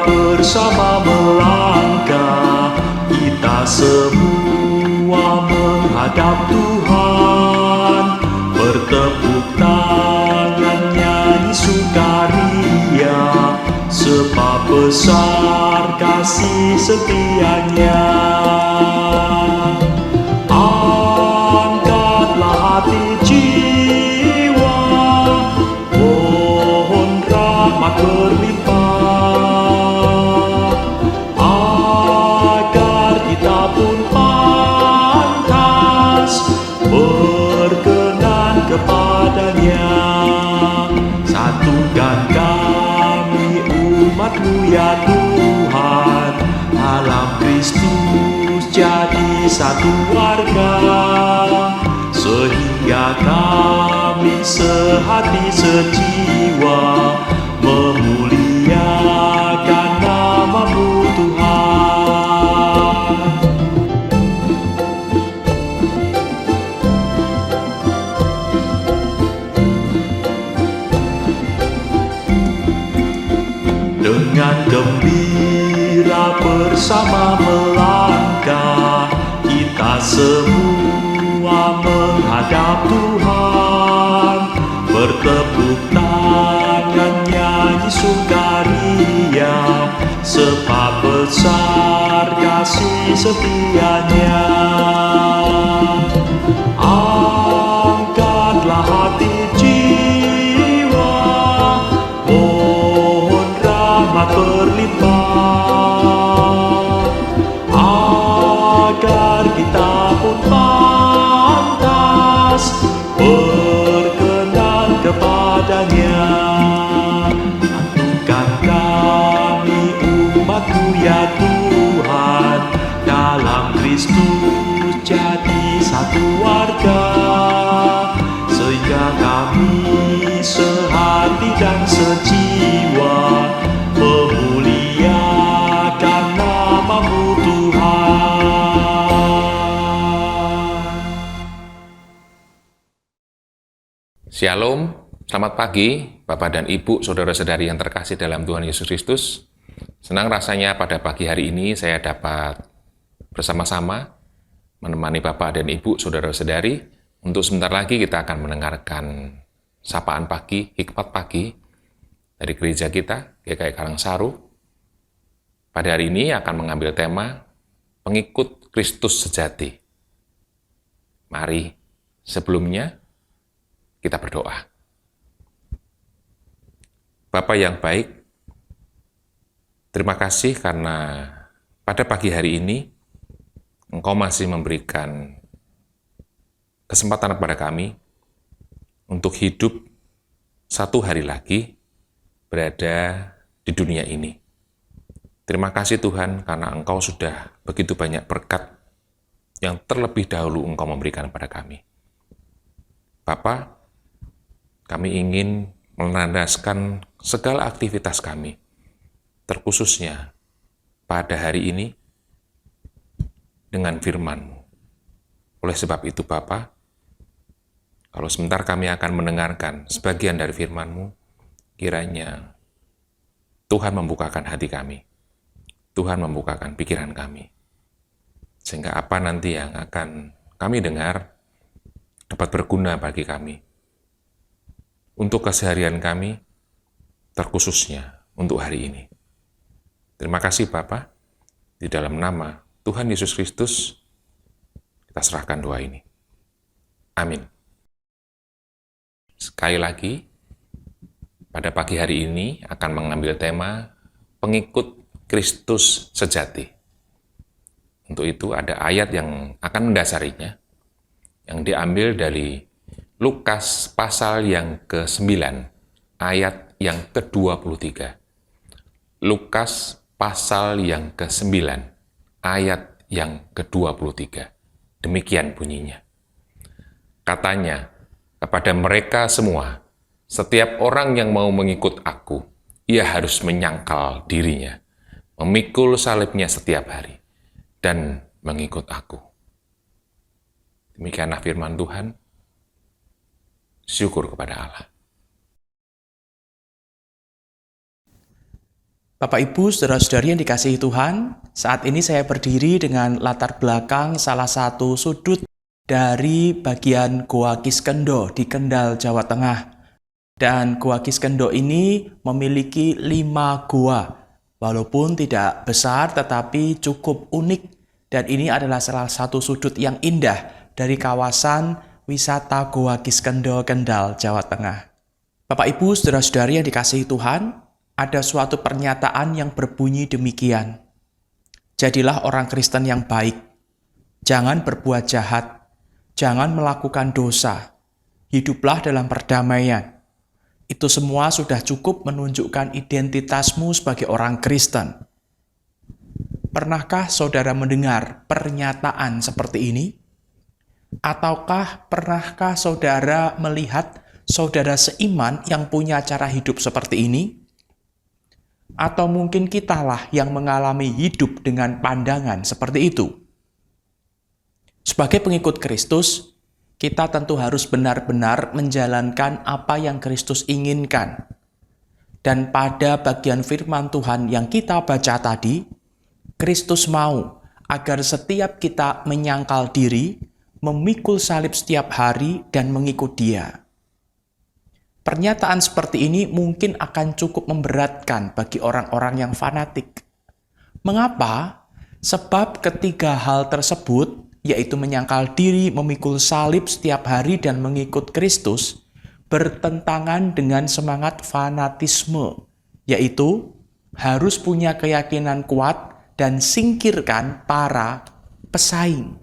bersama melangkah, kita semua menghadap Tuhan, bertepuk tangan nyanyi sukaria, sebab besar kasih setianya. Angkatlah hati jiwa, mohon rahmat berlimpah, agar kita pun pantas berkenan kepadanya. Satukan kami umat-Mu ya Tuhan, dalam Kristus jadi satu warga, sehingga kami sehati sejiwa memuliakan nama-Mu Tuhan. Dengan gembira bersama melangkah, kita semua menghadap Tuhan, bertepuk tangan nyanyi sukaria, sebab besar kasih setianya. Angkatlah hati jiwa, mohon rahmat berlimpah, agar kita pun pantas berkenan kepadanya. Satukan kami umat-Mu ya Tuhan, dalam Kristus jadi satu warga, sehingga kami sehati dan sejiwa memuliakan nama-Mu Tuhan. Shalom, selamat pagi Bapak dan Ibu, saudara-saudari yang terkasih dalam Tuhan Yesus Kristus. Senang rasanya pada pagi hari ini saya dapat bersama-sama menemani Bapak dan Ibu, saudara-saudari. Untuk sebentar lagi kita akan mendengarkan sapaan pagi, hikmat pagi dari gereja kita, GKI Karangsaru. Pada hari ini akan mengambil tema pengikut Kristus sejati. Mari sebelumnya kita berdoa. Bapa yang baik, terima kasih karena pada pagi hari ini Engkau masih memberikan kesempatan kepada kami untuk hidup satu hari lagi berada di dunia ini. Terima kasih Tuhan karena Engkau sudah begitu banyak berkat yang terlebih dahulu Engkau memberikan kepada kami. Bapa, kami ingin melandaskan segala aktivitas kami, terkhususnya pada hari ini, dengan firman-Mu. Oleh sebab itu, Bapa, kalau sebentar kami akan mendengarkan sebagian dari firman-Mu, kiranya Tuhan membukakan hati kami, Tuhan membukakan pikiran kami, sehingga apa nanti yang akan kami dengar dapat berguna bagi kami, untuk keseharian kami, terkhususnya untuk hari ini. Terima kasih Bapa, di dalam nama Tuhan Yesus Kristus, kita serahkan doa ini. Amin. Sekali lagi, pada pagi hari ini akan mengambil tema pengikut Kristus sejati. Untuk itu ada ayat yang akan mendasarinya, yang diambil dari Lukas pasal yang ke-9, ayat yang ke-23. Lukas pasal yang ke-9, ayat yang ke-23. Demikian bunyinya. Katanya kepada mereka semua, setiap orang yang mau mengikut aku, ia harus menyangkal dirinya, memikul salibnya setiap hari, dan mengikut aku. Demikianlah firman Tuhan. Syukur kepada Allah. Bapak Ibu, saudara-saudari yang dikasihi Tuhan, saat ini saya berdiri dengan latar belakang salah satu sudut dari bagian Goa Kiskendo di Kendal, Jawa Tengah. Dan Goa Kiskendo ini memiliki 5 goa, walaupun tidak besar tetapi cukup unik. Dan ini adalah salah satu sudut yang indah dari kawasan wisata Goa Kiskendo, Kendal, Jawa Tengah. Bapak Ibu, saudara-saudari yang dikasihi Tuhan, ada suatu pernyataan yang berbunyi demikian. Jadilah orang Kristen yang baik. Jangan berbuat jahat. Jangan melakukan dosa. Hiduplah dalam perdamaian. Itu semua sudah cukup menunjukkan identitasmu sebagai orang Kristen. Pernahkah saudara mendengar pernyataan seperti ini? Ataukah pernahkah saudara melihat saudara seiman yang punya cara hidup seperti ini? Atau mungkin kitalah yang mengalami hidup dengan pandangan seperti itu? Sebagai pengikut Kristus, kita tentu harus benar-benar menjalankan apa yang Kristus inginkan. Dan pada bagian firman Tuhan yang kita baca tadi, Kristus mau agar setiap kita menyangkal diri, memikul salib setiap hari, dan mengikut Dia. Pernyataan seperti ini mungkin akan cukup memberatkan bagi orang-orang yang fanatik. Mengapa? Sebab ketiga hal tersebut, yaitu menyangkal diri, memikul salib setiap hari, dan mengikut Kristus, bertentangan dengan semangat fanatisme, yaitu harus punya keyakinan kuat dan singkirkan para pesaing.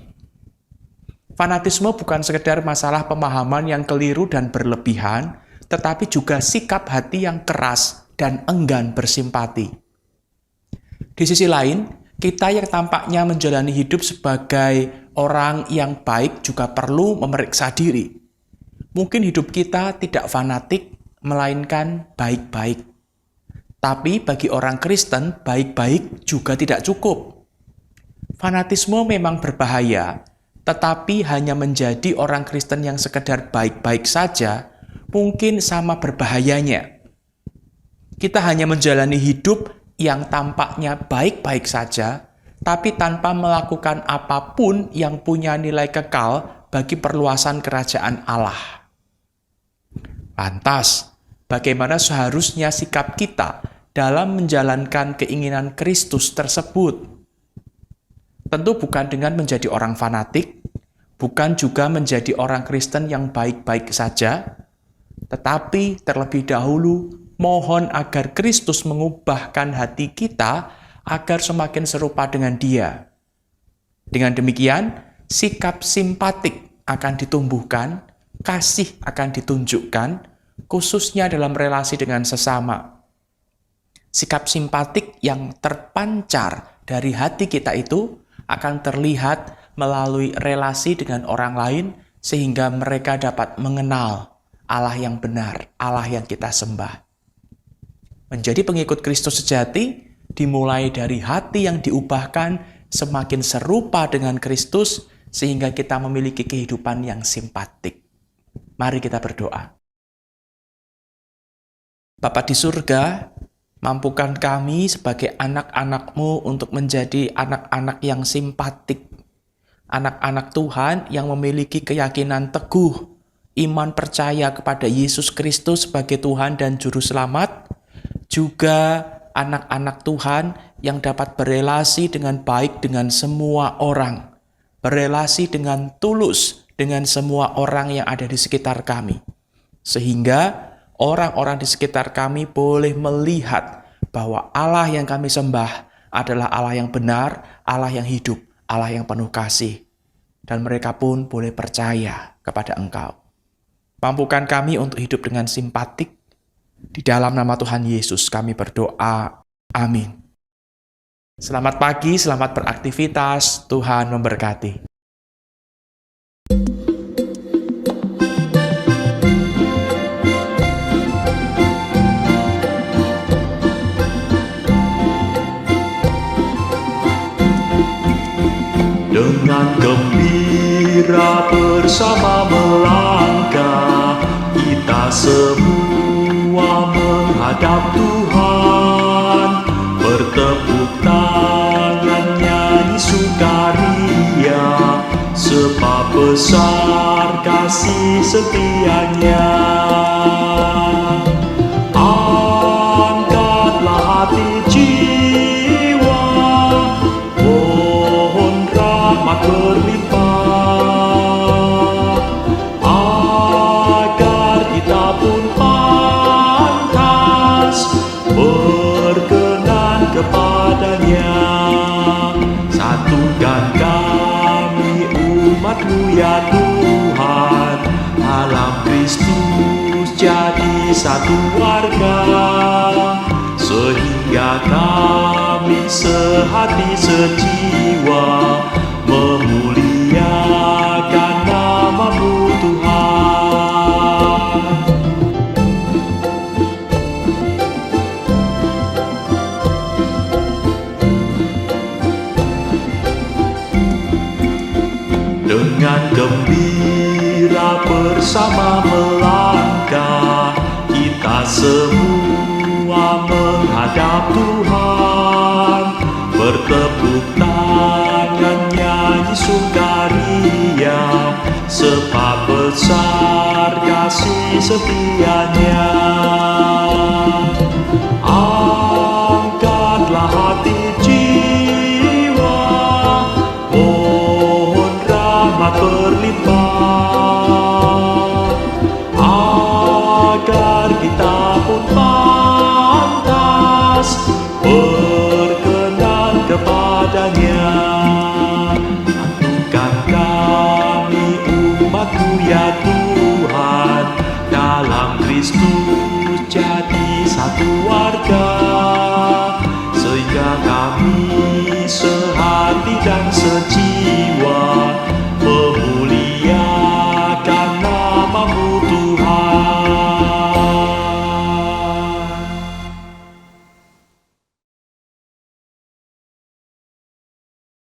Fanatisme bukan sekedar masalah pemahaman yang keliru dan berlebihan, tetapi juga sikap hati yang keras dan enggan bersimpati. Di sisi lain, kita yang tampaknya menjalani hidup sebagai orang yang baik juga perlu memeriksa diri. Mungkin hidup kita tidak fanatik, melainkan baik-baik. Tapi bagi orang Kristen, baik-baik juga tidak cukup. Fanatisme memang berbahaya, tetapi hanya menjadi orang Kristen yang sekedar baik-baik saja, mungkin sama berbahayanya. Kita hanya menjalani hidup yang tampaknya baik-baik saja, tapi tanpa melakukan apapun yang punya nilai kekal bagi perluasan kerajaan Allah. Lantas, bagaimana seharusnya sikap kita dalam menjalankan keinginan Kristus tersebut? Tentu bukan dengan menjadi orang fanatik, bukan juga menjadi orang Kristen yang baik-baik saja, tetapi terlebih dahulu mohon agar Kristus mengubahkan hati kita agar semakin serupa dengan Dia. Dengan demikian, sikap simpatik akan ditumbuhkan, kasih akan ditunjukkan, khususnya dalam relasi dengan sesama. Sikap simpatik yang terpancar dari hati kita itu akan terlihat melalui relasi dengan orang lain sehingga mereka dapat mengenal Allah yang benar, Allah yang kita sembah. Menjadi pengikut Kristus sejati dimulai dari hati yang diubahkan semakin serupa dengan Kristus sehingga kita memiliki kehidupan yang simpatik. Mari kita berdoa. Bapa di surga, mampukan kami sebagai anak-anak-Mu untuk menjadi anak-anak yang simpatik. Anak-anak Tuhan yang memiliki keyakinan teguh, iman percaya kepada Yesus Kristus sebagai Tuhan dan Juru Selamat, juga anak-anak Tuhan yang dapat berelasi dengan baik dengan semua orang, berelasi dengan tulus dengan semua orang yang ada di sekitar kami, sehingga orang-orang di sekitar kami boleh melihat bahwa Allah yang kami sembah adalah Allah yang benar, Allah yang hidup, Allah yang penuh kasih, dan mereka pun boleh percaya kepada Engkau. Mampukan kami untuk hidup dengan simpatik. Di dalam nama Tuhan Yesus kami berdoa. Amin. Selamat pagi, selamat beraktivitas. Tuhan memberkati. Dengan gembira bersama melangkah, kita semua menghadap Tuhan. besar kasih setianya. Angkatlah hati jiwa, mohon rahmat berlimpah, agar kita pun pantas berkenan kepadanya. Satukan kami umat-Mu ya Tuhan, dalam Kristus jadi satu warga, sehingga kami sehati sejiwa memuliakan nama-Mu Tuhan. Dengan gembira bersama melangkah, kita semua menghadap Tuhan, bertepuk tangan nyanyi sukaria, sebab besar kasih setianya. Angkatlah hati jiwa, mohon rahmat berlimpah, agar kita pun pantas berkenan kepadanya. Satukan kami umat-Mu ya Tuhan, dalam Kristus jadi satu warga, sehingga kami sehati dan sejiwa